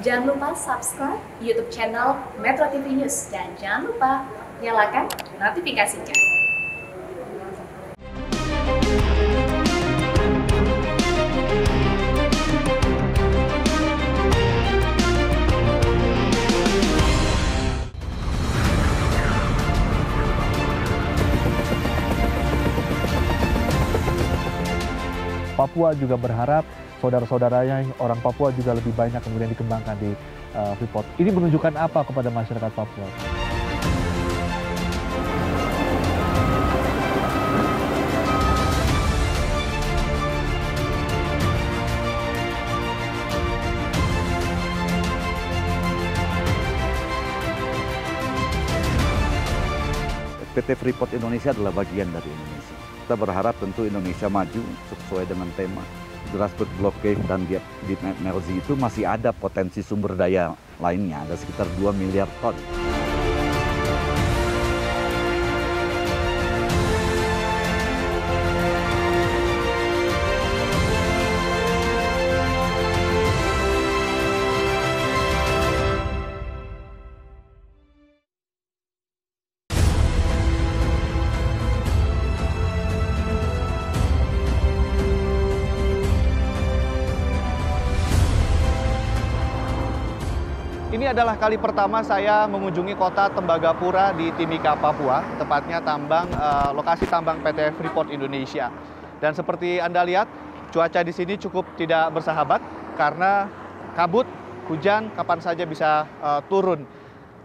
Jangan lupa subscribe YouTube channel Metro TV News dan jangan lupa nyalakan notifikasinya. Papua juga berharap saudara-saudaranya orang Papua juga lebih banyak kemudian dikembangkan di Freeport. Ini menunjukkan apa kepada masyarakat Papua? PT Freeport Indonesia adalah bagian dari Indonesia. Kita berharap tentu Indonesia maju sesuai dengan tema Grassroots Block Cave dan di Melzi itu masih ada potensi sumber daya lainnya, ada sekitar 2 miliar ton. Ini adalah kali pertama saya mengunjungi kota Tembagapura di Timika, Papua, tepatnya lokasi tambang PT Freeport Indonesia. Dan seperti Anda lihat, cuaca di sini cukup tidak bersahabat karena kabut, hujan kapan saja bisa turun.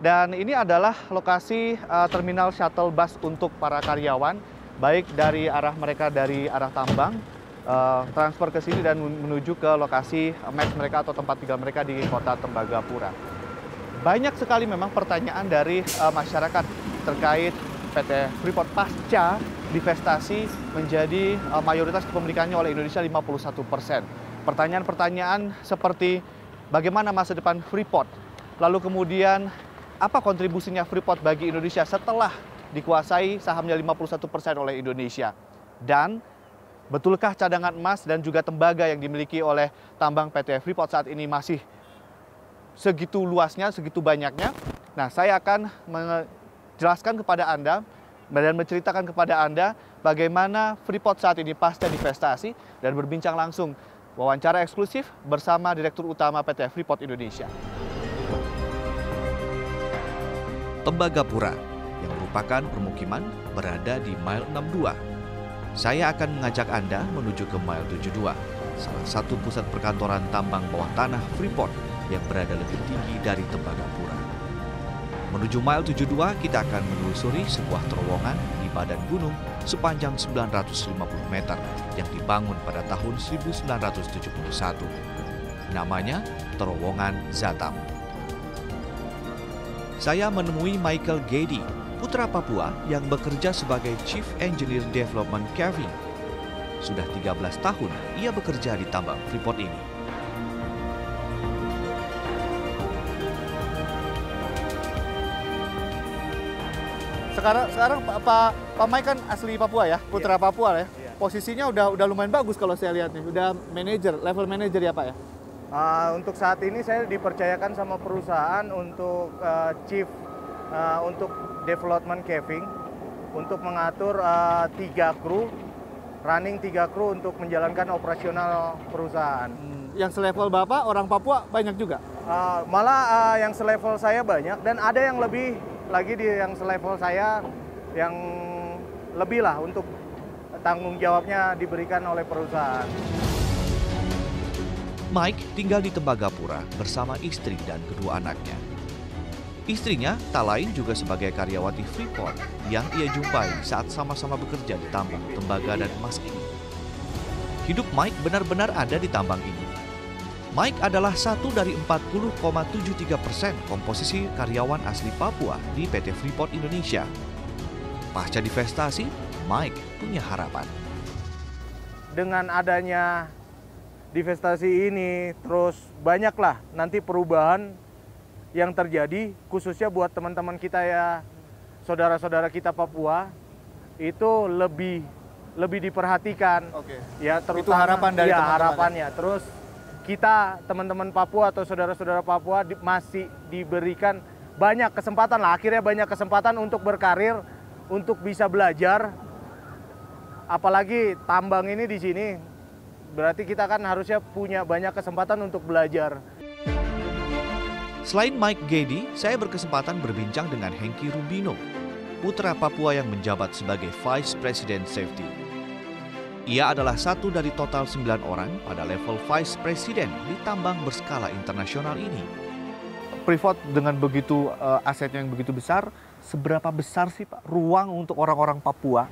Dan ini adalah lokasi terminal shuttle bus untuk para karyawan, baik dari mereka dari arah tambang, transfer ke sini dan menuju ke lokasi mes mereka atau tempat tinggal mereka di kota Tembagapura. Banyak sekali memang pertanyaan dari masyarakat terkait PT Freeport pasca divestasi menjadi mayoritas kepemilikannya oleh Indonesia 51%. Pertanyaan-pertanyaan seperti bagaimana masa depan Freeport, lalu kemudian apa kontribusinya Freeport bagi Indonesia setelah dikuasai sahamnya 51% oleh Indonesia, dan betulkah cadangan emas dan juga tembaga yang dimiliki oleh tambang PT Freeport saat ini masih segitu luasnya, segitu banyaknya. Nah, saya akan menjelaskan kepada Anda dan menceritakan kepada Anda bagaimana Freeport saat ini pasca divestasi dan berbincang langsung wawancara eksklusif bersama Direktur Utama PT Freeport Indonesia. Tembagapura yang merupakan permukiman berada di Mile 62. Saya akan mengajak Anda menuju ke Mile 72, salah satu pusat perkantoran tambang bawah tanah Freeport yang berada lebih tinggi dari Tembagapura. Menuju Mile 72, kita akan menelusuri sebuah terowongan di badan gunung sepanjang 950 meter yang dibangun pada tahun 1971. Namanya Terowongan Zatam. Saya menemui Michael Gedi, putra Papua yang bekerja sebagai Chief Engineer Development Caving. Sudah 13 tahun ia bekerja di tambang Freeport ini. Sekarang Pak Mike kan asli Papua ya, putra Papua ya. Posisinya udah lumayan bagus kalau saya lihat nih, udah level manager ya Pak ya. Untuk saat ini saya dipercayakan sama perusahaan untuk chief untuk development caving, untuk mengatur 3 kru, running 3 kru untuk menjalankan operasional perusahaan. Yang selevel Bapak orang Papua banyak juga? Malah yang selevel saya banyak dan ada yang lebih lagi di yang selevel saya yang lebih lah untuk tanggung jawabnya diberikan oleh perusahaan. Mike tinggal di Tembagapura bersama istri dan kedua anaknya. Istrinya tak lain juga sebagai karyawati Freeport yang ia jumpai saat sama-sama bekerja di tambang tembaga dan emas ini. Hidup Mike benar-benar ada di tambang ini. Mike adalah satu dari 40,73% komposisi karyawan asli Papua di PT Freeport Indonesia. Pasca divestasi, Mike punya harapan. Dengan adanya divestasi ini, terus banyaklah nanti perubahan yang terjadi, khususnya buat teman-teman kita ya, saudara-saudara kita Papua, itu lebih diperhatikan. Oke. Ya, terutama itu harapan dari teman-teman. harapannya. Terus kita teman-teman Papua atau saudara-saudara Papua masih diberikan banyak kesempatan lah, akhirnya banyak kesempatan untuk berkarir, untuk bisa belajar. Apalagi tambang ini di sini, berarti kita kan harusnya punya banyak kesempatan untuk belajar. Selain Mike Gedi, saya berkesempatan berbincang dengan Hengki Rubino, putra Papua yang menjabat sebagai Vice President Safety. Ia adalah satu dari total 9 orang pada level Vice President di tambang berskala internasional ini. Freeport dengan begitu asetnya yang begitu besar, seberapa besar sih Pak ruang untuk orang-orang Papua?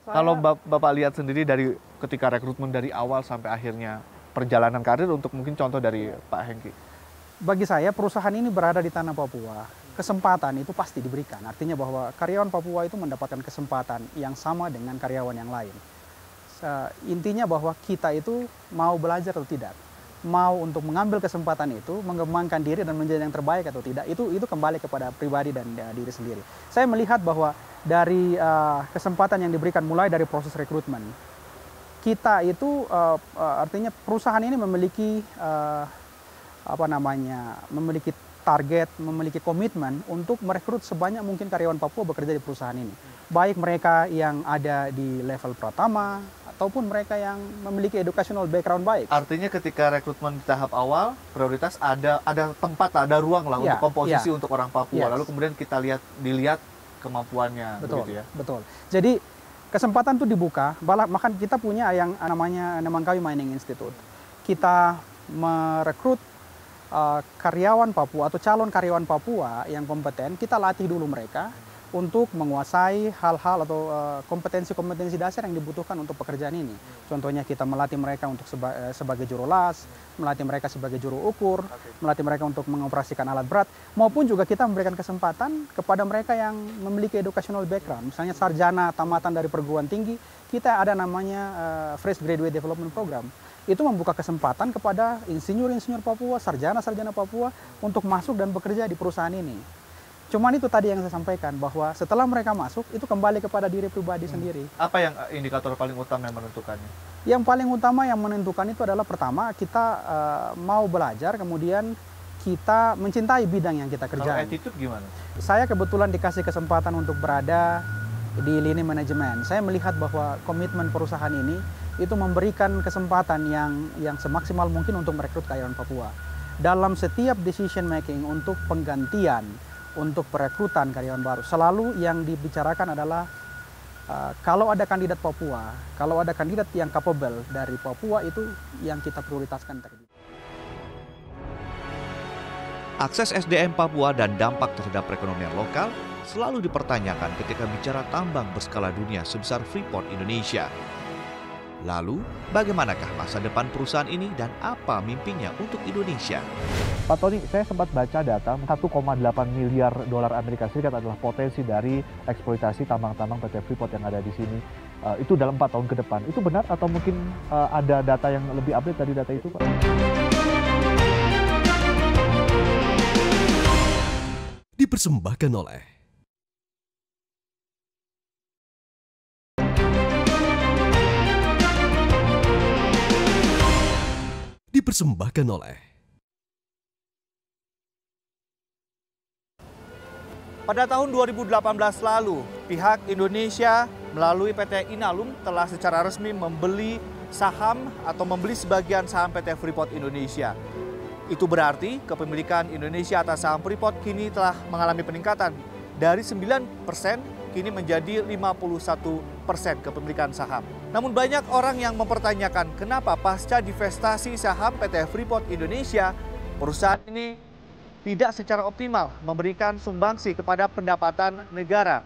Kalau Bapak lihat sendiri dari ketika rekrutmen dari awal sampai akhirnya perjalanan karir, untuk mungkin contoh dari Pak Hengki. Bagi saya perusahaan ini berada di tanah Papua, kesempatan itu pasti diberikan. Artinya bahwa karyawan Papua itu mendapatkan kesempatan yang sama dengan karyawan yang lain. Intinya bahwa kita itu mau belajar atau tidak, mau untuk mengambil kesempatan itu, mengembangkan diri dan menjadi yang terbaik atau tidak, itu kembali kepada pribadi dan diri sendiri. Saya melihat bahwa dari kesempatan yang diberikan mulai dari proses rekrutmen, kita itu artinya perusahaan ini memiliki memiliki target, memiliki komitmen untuk merekrut sebanyak mungkin karyawan Papua bekerja di perusahaan ini. Baik mereka yang ada di level pertama ataupun mereka yang memiliki educational background baik. Artinya ketika rekrutmen di tahap awal, prioritas ada tempat, ada ruang lah untuk komposisi untuk orang Papua. Lalu kemudian kita dilihat kemampuannya. Betul, begitu ya. Betul. Jadi kesempatan itu dibuka, bahkan kita punya yang namanya Nemangkawi Mining Institute. Kita merekrut karyawan Papua atau calon karyawan Papua yang kompeten, kita latih dulu mereka untuk menguasai hal-hal atau kompetensi-kompetensi dasar yang dibutuhkan untuk pekerjaan ini. Contohnya kita melatih mereka untuk sebagai juru las, melatih mereka sebagai juru ukur, melatih mereka untuk mengoperasikan alat berat, maupun juga kita memberikan kesempatan kepada mereka yang memiliki educational background. Misalnya sarjana tamatan dari perguruan tinggi, kita ada namanya Fresh Graduate Development Program. Itu membuka kesempatan kepada insinyur-insinyur Papua, sarjana-sarjana Papua untuk masuk dan bekerja di perusahaan ini. Cuman itu tadi yang saya sampaikan, bahwa setelah mereka masuk, itu kembali kepada diri pribadi sendiri. Apa yang indikator paling utama yang menentukannya? Yang paling utama yang menentukan itu adalah pertama, kita mau belajar, kemudian kita mencintai bidang yang kita kerjakan. Kalau attitude gimana? Saya kebetulan dikasih kesempatan untuk berada di lini manajemen. Saya melihat bahwa komitmen perusahaan ini itu memberikan kesempatan yang semaksimal mungkin untuk merekrut karyawan Papua. Dalam setiap decision making untuk penggantian, untuk perekrutan karyawan baru, selalu yang dibicarakan adalah kalau ada kandidat Papua, kalau ada kandidat yang capable dari Papua, itu yang kita prioritaskan terlebih. Akses SDM Papua dan dampak terhadap perekonomian lokal selalu dipertanyakan ketika bicara tambang berskala dunia sebesar Freeport Indonesia. Lalu, bagaimanakah masa depan perusahaan ini dan apa mimpinya untuk Indonesia? Pak Tony, saya sempat baca data 1,8 miliar dolar Amerika Serikat adalah potensi dari eksploitasi tambang-tambang PT Freeport yang ada di sini. Itu dalam 4 tahun ke depan. Itu benar atau mungkin ada data yang lebih update dari data itu, Pak? Dipersembahkan oleh Pada tahun 2018 lalu, pihak Indonesia melalui PT Inalum telah secara resmi membeli saham atau membeli sebagian saham PT Freeport Indonesia. Itu berarti kepemilikan Indonesia atas saham Freeport kini telah mengalami peningkatan dari 9% kini menjadi 51% kepemilikan saham. Namun banyak orang yang mempertanyakan kenapa pasca divestasi saham PT Freeport Indonesia, perusahaan ini tidak secara optimal memberikan sumbangsi kepada pendapatan negara.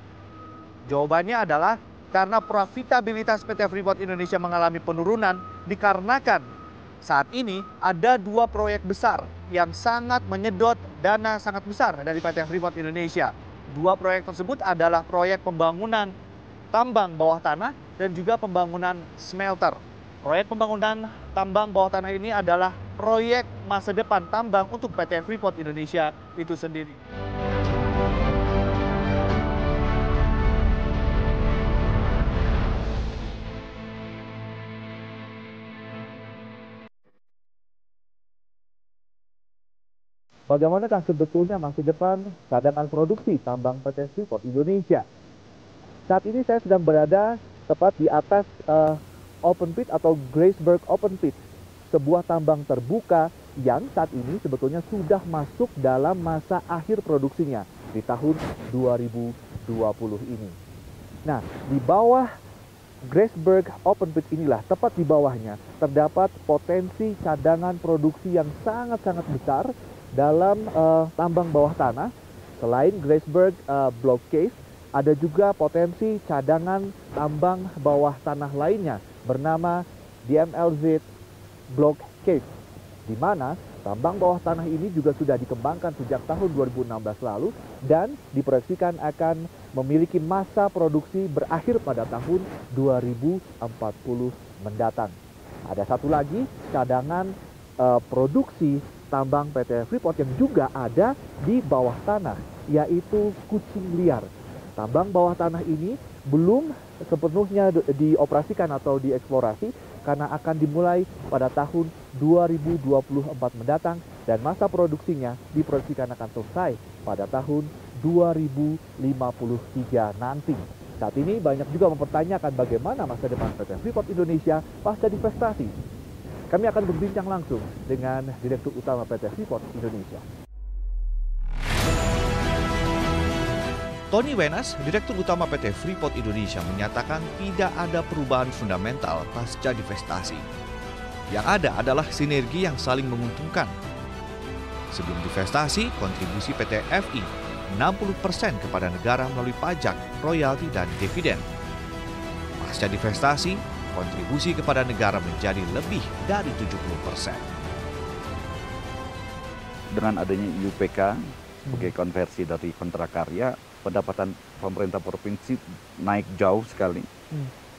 Jawabannya adalah karena profitabilitas PT Freeport Indonesia mengalami penurunan dikarenakan saat ini ada 2 proyek besar yang sangat menyedot dana sangat besar dari PT Freeport Indonesia. 2 proyek tersebut adalah proyek pembangunan tambang bawah tanah dan juga pembangunan smelter. Proyek pembangunan tambang bawah tanah ini adalah proyek masa depan tambang untuk PT Freeport Indonesia itu sendiri. bagaimanakah sebetulnya masa depan cadangan produksi tambang PT Freeport Indonesia? Saat ini saya sedang berada tepat di atas open pit atau Graceberg Open Pit, sebuah tambang terbuka yang saat ini sebetulnya sudah masuk dalam masa akhir produksinya di tahun 2020 ini. Nah, di bawah Graceberg Open Pit inilah, tepat di bawahnya, terdapat potensi cadangan produksi yang sangat-sangat besar dalam tambang bawah tanah. Selain Graceberg Block Cave, ada juga potensi cadangan tambang bawah tanah lainnya bernama DMLZ Block Cave, di mana tambang bawah tanah ini juga sudah dikembangkan sejak tahun 2016 lalu dan diproyeksikan akan memiliki masa produksi berakhir pada tahun 2040 mendatang. Ada satu lagi cadangan produksi tambang PT Freeport yang juga ada di bawah tanah, yaitu Kucing Liar. Tambang bawah tanah ini belum sepenuhnya dioperasikan atau dieksplorasi karena akan dimulai pada tahun 2024 mendatang dan masa produksinya diproyeksikan akan selesai pada tahun 2053 nanti. Saat ini banyak juga mempertanyakan bagaimana masa depan PT Freeport Indonesia pasca divestasi. Kami akan berbincang langsung dengan Direktur Utama PT Freeport Indonesia. Tony Wenas, Direktur Utama PT Freeport Indonesia, menyatakan tidak ada perubahan fundamental pasca divestasi. Yang ada adalah sinergi yang saling menguntungkan. Sebelum divestasi, kontribusi PT FI 60% kepada negara melalui pajak, royalti, dan dividen. Pasca divestasi, kontribusi kepada negara menjadi lebih dari 70%. Dengan adanya IUPK sebagai konversi dari kontrak karya, pendapatan pemerintah provinsi naik jauh sekali,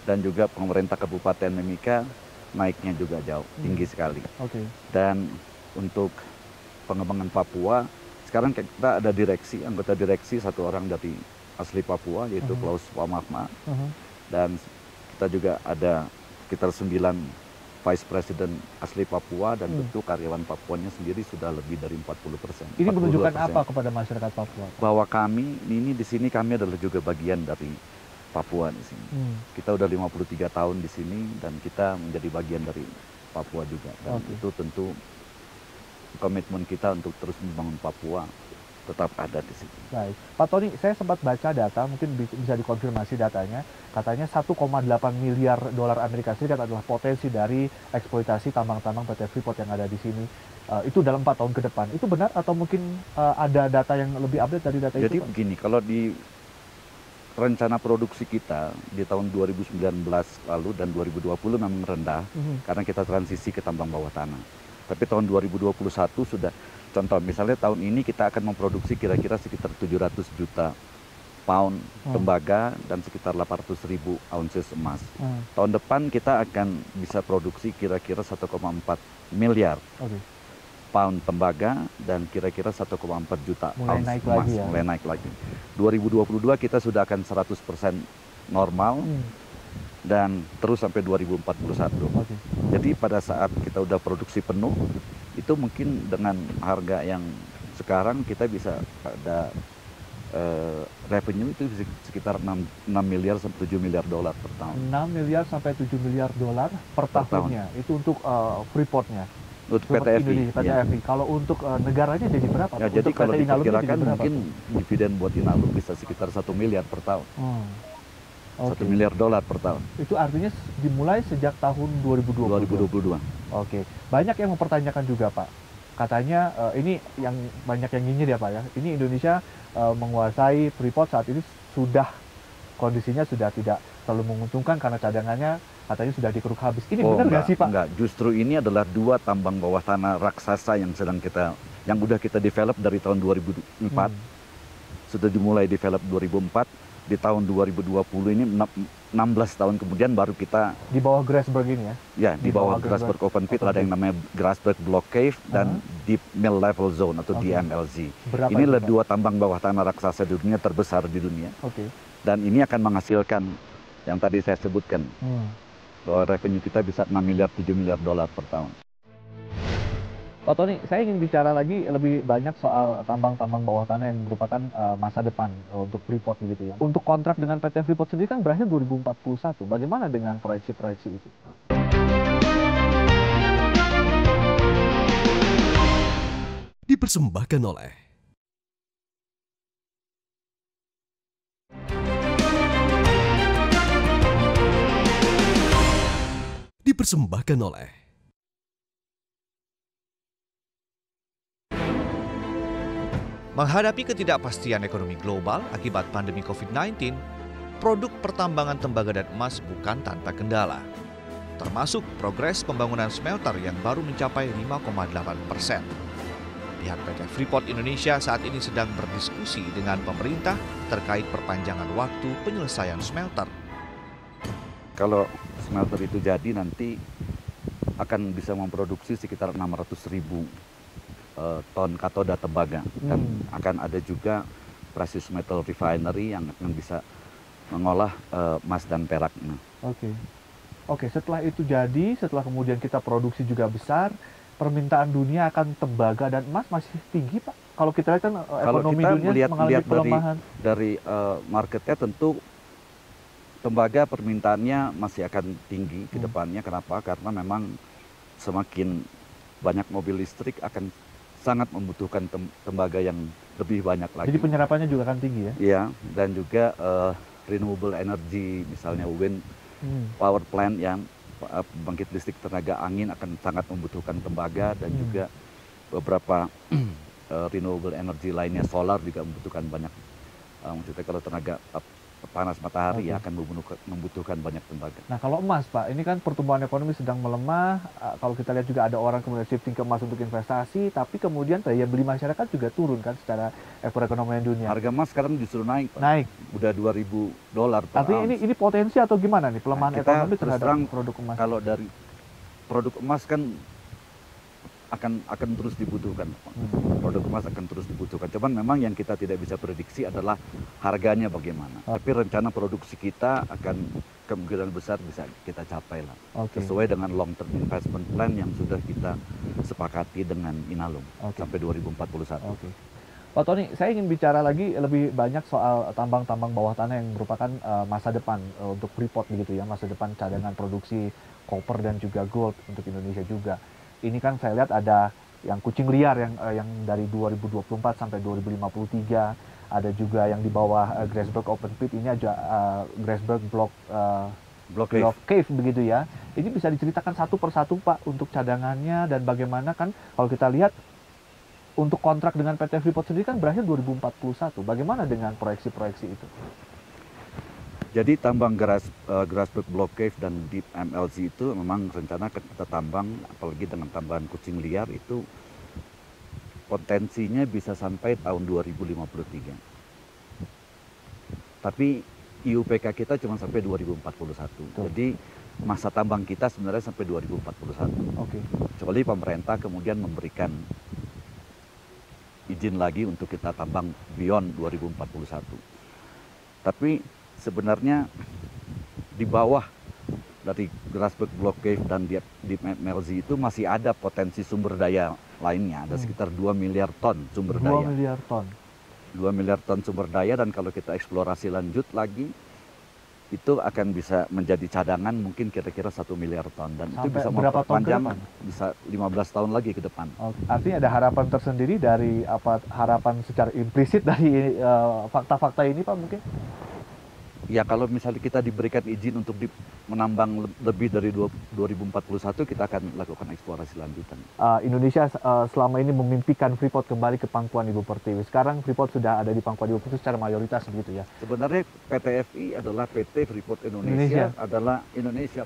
dan juga pemerintah kabupaten Mimika naiknya juga jauh, tinggi sekali. Dan untuk pengembangan Papua, sekarang kita ada direksi, anggota direksi satu orang dari asli Papua, yaitu Klaus Wamagma, dan kita juga ada sekitar 9 Vice President asli Papua, dan tentu karyawan Papuanya sendiri sudah lebih dari 40%. Ini menunjukkan apa kepada masyarakat Papua? Bahwa kami ini di sini, kami adalah juga bagian dari Papua di sini. Kita udah 53 tahun di sini dan kita menjadi bagian dari Papua juga. Dan itu tentu komitmen kita untuk terus membangun Papua tetap ada di sini. Baik, Pak Tony, saya sempat baca data, mungkin bisa dikonfirmasi datanya. Katanya 1,8 miliar dolar Amerika Serikat adalah potensi dari eksploitasi tambang-tambang PT Freeport yang ada di sini. Itu dalam 4 tahun ke depan. Itu benar atau mungkin ada data yang lebih update dari data itu? Jadi begini, kalau di rencana produksi kita di tahun 2019 lalu dan 2020 memang rendah karena kita transisi ke tambang bawah tanah. Tapi tahun 2021 sudah, contoh misalnya tahun ini kita akan memproduksi kira-kira sekitar 700 juta pound tembaga dan sekitar 800.000 ounces emas. Tahun depan kita akan bisa produksi kira-kira 1,4 miliar pound tembaga dan kira-kira 1,4 juta ounce emas. Mulai naik lagi. 2022 kita sudah akan 100% normal. Dan terus sampai 2041. Jadi pada saat kita udah produksi penuh, itu mungkin dengan harga yang sekarang kita bisa ada revenue itu sekitar 6 miliar sampai 7 miliar dolar per tahun. 6 miliar sampai 7 miliar dolar per tahunnya. Itu untuk Freeport-nya. Untuk PT FI. Kalau untuk negaranya jadi berapa? Ya, jadi kalau diperkirakan mungkin dividen buat Inalum bisa sekitar 1 miliar per tahun. 1 miliar dolar per tahun. Itu artinya dimulai sejak tahun 2022. Banyak yang mempertanyakan juga, Pak. Katanya ini yang banyak yang nyinyir ya, Pak ya. Ini Indonesia menguasai Freeport saat ini kondisinya sudah tidak terlalu menguntungkan karena cadangannya katanya sudah dikeruk habis. Ini benar nggak sih, Pak? Enggak, justru ini adalah 2 tambang bawah tanah raksasa yang udah kita develop dari tahun 2004. Sudah dimulai develop 2004. Di tahun 2020 ini 16 tahun kemudian baru kita di bawah Graceberg ini ya? Ya, di bawah Graceberg Open Pit ada yang namanya Graceberg Block Cave dan Deep Mill Level Zone atau DMLZ. Inilah 2 tambang bawah tanah raksasa di dunia terbesar di dunia. Dan ini akan menghasilkan yang tadi saya sebutkan bahwa revenue kita bisa 6 miliar 7 miliar dolar per tahun. Pak Tony, saya ingin bicara lagi lebih banyak soal tambang-tambang bawah tanah yang merupakan masa depan untuk Freeport gitu ya. Untuk kontrak dengan PT Freeport sendiri kan berakhir 2041. Bagaimana dengan proyeksi-proyeksi itu? Dipersembahkan oleh Menghadapi ketidakpastian ekonomi global akibat pandemi COVID-19, produk pertambangan tembaga dan emas bukan tanpa kendala. Termasuk progres pembangunan smelter yang baru mencapai 5,8%. Pihak PT Freeport Indonesia saat ini sedang berdiskusi dengan pemerintah terkait perpanjangan waktu penyelesaian smelter. Kalau smelter itu jadi nanti akan bisa memproduksi sekitar 600.000 ton katoda tembaga, dan akan ada juga precious metal refinery yang akan bisa mengolah emas dan perak. Oke, setelah itu jadi, setelah kemudian kita produksi juga besar, permintaan dunia akan tembaga dan emas masih tinggi, Pak. Kalau kita lihat kan ekonomi dunia mengalami pelemahan. Dari marketnya tentu tembaga permintaannya masih akan tinggi ke depannya. Kenapa? Karena memang semakin banyak mobil listrik akan sangat membutuhkan tembaga yang lebih banyak lagi. Jadi penyerapannya juga akan tinggi ya? Iya, dan juga renewable energy, misalnya wind power plant yang pembangkit listrik tenaga angin akan sangat membutuhkan tembaga, dan juga beberapa renewable energy lainnya, solar juga membutuhkan banyak. Maksudnya kalau tenaga panas matahari ya akan membutuhkan banyak tembaga. Nah kalau emas Pak, ini kan pertumbuhan ekonomi sedang melemah, kalau kita lihat juga ada orang kemudian shifting ke emas untuk investasi, tapi kemudian daya beli masyarakat juga turun kan secara perekonomian dunia. Harga emas sekarang justru naik Pak. Naik. Udah $2.000 per Artinya ini potensi atau gimana nih pelemahan ekonomi terhadap produk emas? Kalau dari produk emas kan akan terus dibutuhkan. Produk emas akan terus dibutuhkan. Cuman memang yang kita tidak bisa prediksi adalah harganya bagaimana. Tapi rencana produksi kita akan kemungkinan besar bisa kita capai lah. Sesuai dengan long term investment plan yang sudah kita sepakati dengan Inalum sampai 2041. Pak Tony, saya ingin bicara lagi lebih banyak soal tambang-tambang bawah tanah yang merupakan masa depan untuk Freeport begitu ya, masa depan cadangan produksi koper dan juga gold untuk Indonesia juga. Ini kan saya lihat ada yang kucing liar yang dari 2024 sampai 2053, ada juga yang di bawah Grasberg Open Pit, ini aja Grasberg Block Cave begitu ya. Ini bisa diceritakan satu persatu Pak untuk cadangannya dan bagaimana kan kalau kita lihat untuk kontrak dengan PT Freeport sendiri kan berakhir 2041. Bagaimana dengan proyeksi-proyeksi itu? Jadi tambang Grasberg Block Cave dan Deep MLZ itu memang rencana kita tambang, apalagi dengan tambahan kucing liar itu potensinya bisa sampai tahun 2053. Tapi IUPK kita cuma sampai 2041. Jadi masa tambang kita sebenarnya sampai 2041. Kecuali pemerintah kemudian memberikan izin lagi untuk kita tambang beyond 2041. Tapi sebenarnya di bawah dari Grasberg Block Cave dan Deep MLZ itu masih ada potensi sumber daya lainnya. Ada sekitar 2 miliar ton sumber daya. 2 miliar ton. 2 miliar ton sumber daya, dan kalau kita eksplorasi lanjut lagi, itu akan bisa menjadi cadangan mungkin kira-kira 1 miliar ton. Dan sampai itu bisa memperpanjang, bisa 15 tahun lagi ke depan. Artinya ada harapan tersendiri dari harapan secara implisit dari fakta-fakta ini Pak mungkin? Ya kalau misalnya kita diberikan izin untuk menambang lebih dari 2041, kita akan lakukan eksplorasi lanjutan. Indonesia selama ini memimpikan Freeport kembali ke pangkuan Ibu Pertiwi. Sekarang Freeport sudah ada di pangkuan Ibu Pertiwi secara mayoritas begitu ya? Sebenarnya PT FI adalah PT Freeport Indonesia. Adalah Indonesia.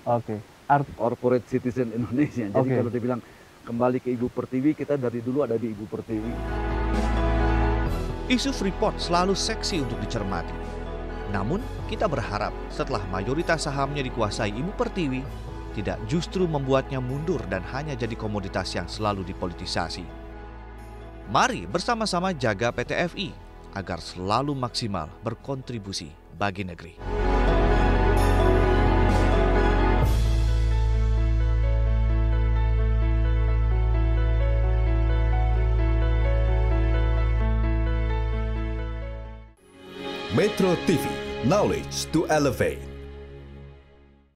Corporate Citizen Indonesia. Jadi kalau dibilang kembali ke Ibu Pertiwi, kita dari dulu ada di Ibu Pertiwi. Isu Freeport selalu seksi untuk dicermati. Namun, kita berharap setelah mayoritas sahamnya dikuasai Ibu Pertiwi, tidak justru membuatnya mundur dan hanya jadi komoditas yang selalu dipolitisasi. Mari bersama-sama jaga PT FI agar selalu maksimal berkontribusi bagi negeri. Metro TV, knowledge to elevate.